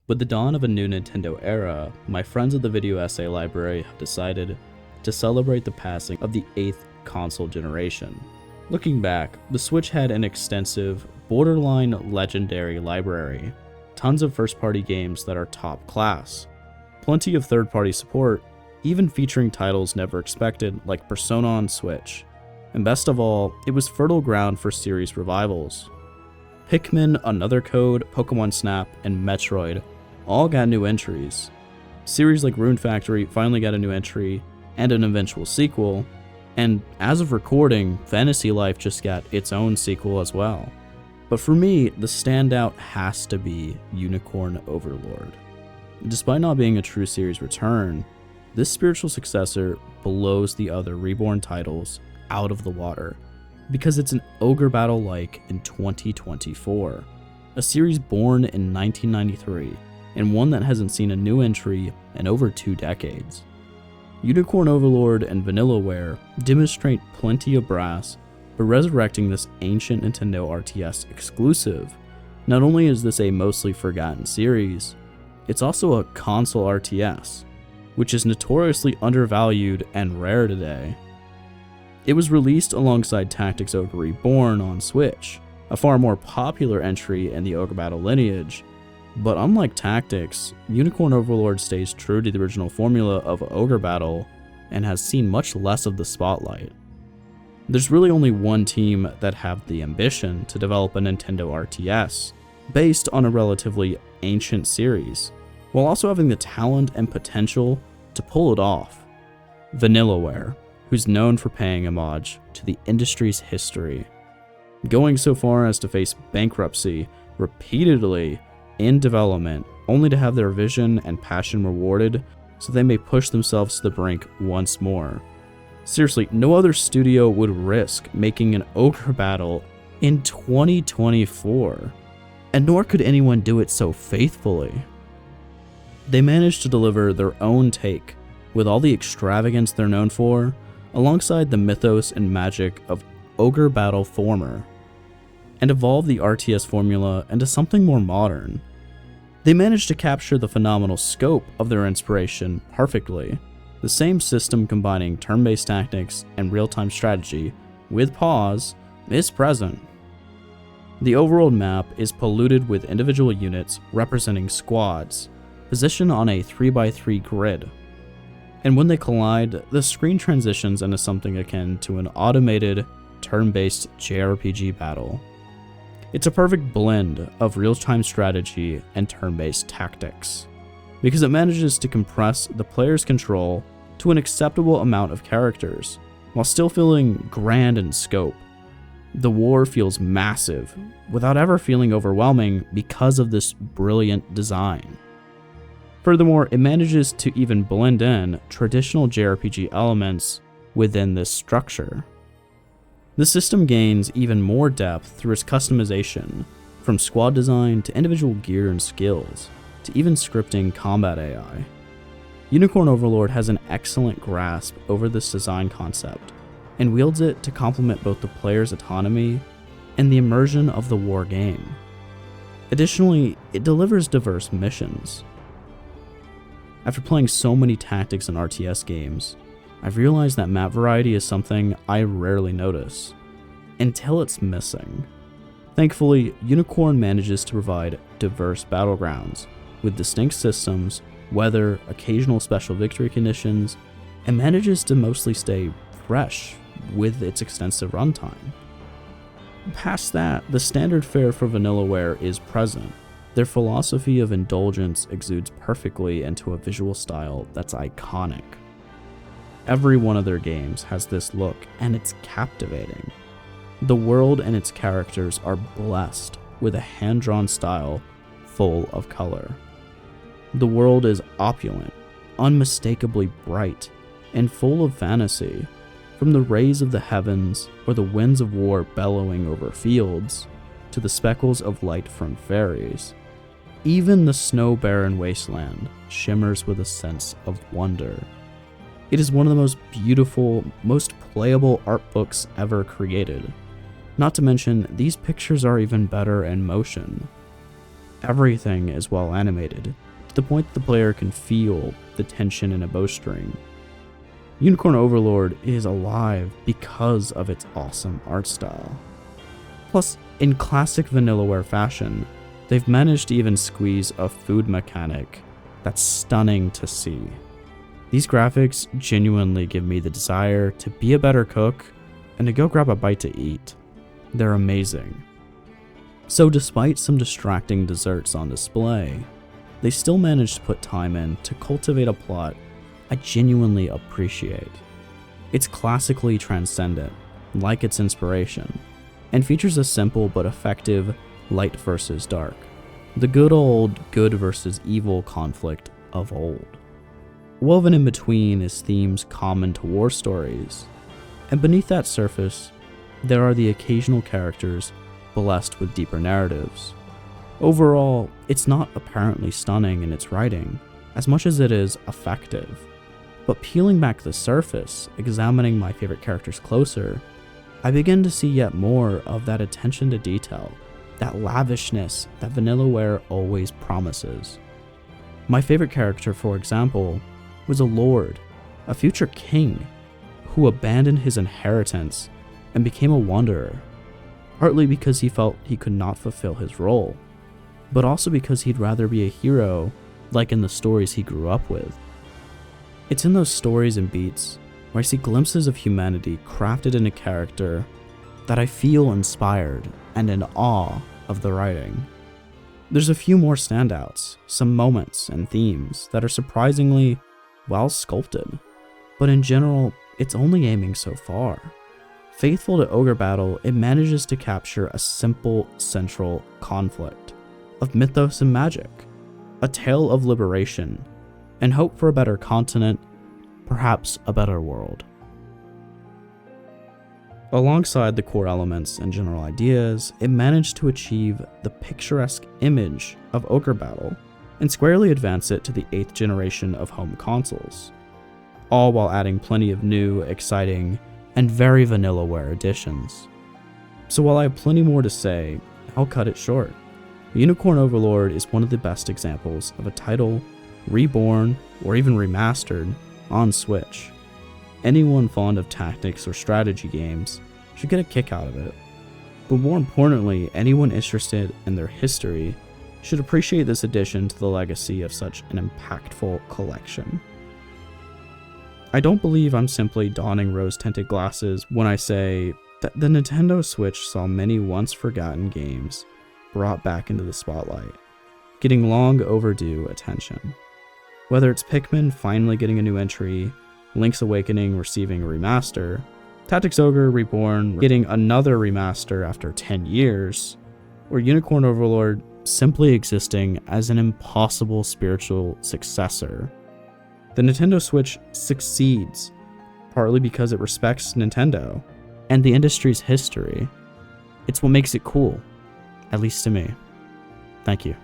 With the dawn of a new Nintendo era, my friends of the video essay library have decided to celebrate the passing of the 8th console generation. Looking back, the Switch had an extensive, borderline legendary library, tons of first-party games that are top class, plenty of third-party support, even featuring titles never expected like Persona on Switch, and best of all, it was fertile ground for series revivals. Pikmin, Another Code, Pokemon Snap, and Metroid all got new entries. Series like Rune Factory finally got a new entry and an eventual sequel, and as of recording, Fantasy Life just got its own sequel as well. But for me, the standout has to be Unicorn Overlord. Despite not being a true series return, this spiritual successor blows the other Reborn titles out of the water, because it's an Ogre Battle like in 2024, a series born in 1993, and one that hasn't seen a new entry in over 2 decades. Unicorn Overlord and Vanillaware demonstrate plenty of brass, but resurrecting this ancient Nintendo RTS exclusive. Not only is this a mostly forgotten series, it's also a console RTS, which is notoriously undervalued and rare today. It was released alongside Tactics Ogre Reborn on Switch, a far more popular entry in the Ogre Battle lineage, but unlike Tactics, Unicorn Overlord stays true to the original formula of Ogre Battle and has seen much less of the spotlight. There's really only one team that have the ambition to develop a Nintendo RTS based on a relatively ancient series, while also having the talent and potential to pull it off: Vanillaware, who's known for paying homage to the industry's history, going so far as to face bankruptcy repeatedly in development, only to have their vision and passion rewarded so they may push themselves to the brink once more. Seriously, no other studio would risk making an Ogre Battle in 2024, and nor could anyone do it so faithfully. They managed to deliver their own take, with all the extravagance they're known for, alongside the mythos and magic of Ogre Battle former, and evolve the RTS formula into something more modern. They managed to capture the phenomenal scope of their inspiration perfectly, the same system combining turn-based tactics and real-time strategy with pause is present. The overworld map is polluted with individual units representing squads, positioned on a 3x3 grid. And when they collide, the screen transitions into something akin to an automated, turn-based JRPG battle. It's a perfect blend of real-time strategy and turn-based tactics, because it manages to compress the player's control to an acceptable amount of characters, while still feeling grand in scope. The war feels massive, without ever feeling overwhelming because of this brilliant design. Furthermore, it manages to even blend in traditional JRPG elements within this structure. The system gains even more depth through its customization, from squad design to individual gear and skills, to even scripting combat AI. Unicorn Overlord has an excellent grasp over this design concept, and wields it to complement both the player's autonomy and the immersion of the war game. Additionally, it delivers diverse missions. After playing so many tactics and RTS games, I've realized that map variety is something I rarely notice, until it's missing. Thankfully, Unicorn manages to provide diverse battlegrounds, with distinct systems, weather, occasional special victory conditions, and manages to mostly stay fresh with its extensive runtime. Past that, the standard fare for Vanillaware is present. Their philosophy of indulgence exudes perfectly into a visual style that's iconic. Every one of their games has this look, and it's captivating. The world and its characters are blessed with a hand-drawn style full of color. The world is opulent, unmistakably bright, and full of fantasy, from the rays of the heavens or the winds of war bellowing over fields, to the speckles of light from fairies. Even the snow-barren wasteland shimmers with a sense of wonder. It is one of the most beautiful, most playable art books ever created. Not to mention, these pictures are even better in motion. Everything is well animated, to the point that the player can feel the tension in a bowstring. Unicorn Overlord is alive because of its awesome art style. Plus, in classic Vanillaware fashion, they've managed to even squeeze a food mechanic that's stunning to see. These graphics genuinely give me the desire to be a better cook and to go grab a bite to eat. They're amazing. So despite some distracting desserts on display, they still managed to put time in to cultivate a plot I genuinely appreciate. It's classically transcendent, like its inspiration, and features a simple but effective light versus dark, the good old good versus evil conflict of old. Woven in between is themes common to war stories, and beneath that surface, there are the occasional characters blessed with deeper narratives. Overall, it's not apparently stunning in its writing, as much as it is effective. But peeling back the surface, examining my favorite characters closer, I begin to see yet more of that attention to detail, that lavishness that Vanillaware always promises. My favorite character, for example, was a lord, a future king, who abandoned his inheritance and became a wanderer, partly because he felt he could not fulfill his role, but also because he'd rather be a hero like in the stories he grew up with. It's in those stories and beats where I see glimpses of humanity crafted in a character that I feel inspired and in awe of the writing. There's a few more standouts, some moments and themes that are surprisingly well sculpted, but in general, it's only aiming so far. Faithful to Ogre Battle, it manages to capture a simple central conflict of mythos and magic, a tale of liberation, and hope for a better continent, perhaps a better world. Alongside the core elements and general ideas, it managed to achieve the picturesque image of Ogre Battle and squarely advance it to the 8th generation of home consoles, all while adding plenty of new, exciting, and very Vanillaware additions. So while I have plenty more to say, I'll cut it short. Unicorn Overlord is one of the best examples of a title reborn or even remastered on Switch. Anyone fond of tactics or strategy games should get a kick out of it. But more importantly, anyone interested in their history should appreciate this addition to the legacy of such an impactful collection. I don't believe I'm simply donning rose-tinted glasses when I say that the Nintendo Switch saw many once-forgotten games brought back into the spotlight, getting long overdue attention. Whether it's Pikmin finally getting a new entry, Link's Awakening receiving a remaster, Tactics Ogre Reborn getting another remaster after 10 years, or Unicorn Overlord simply existing as an impossible spiritual successor, the Nintendo Switch succeeds, partly because it respects Nintendo and the industry's history. It's what makes it cool, at least to me. Thank you.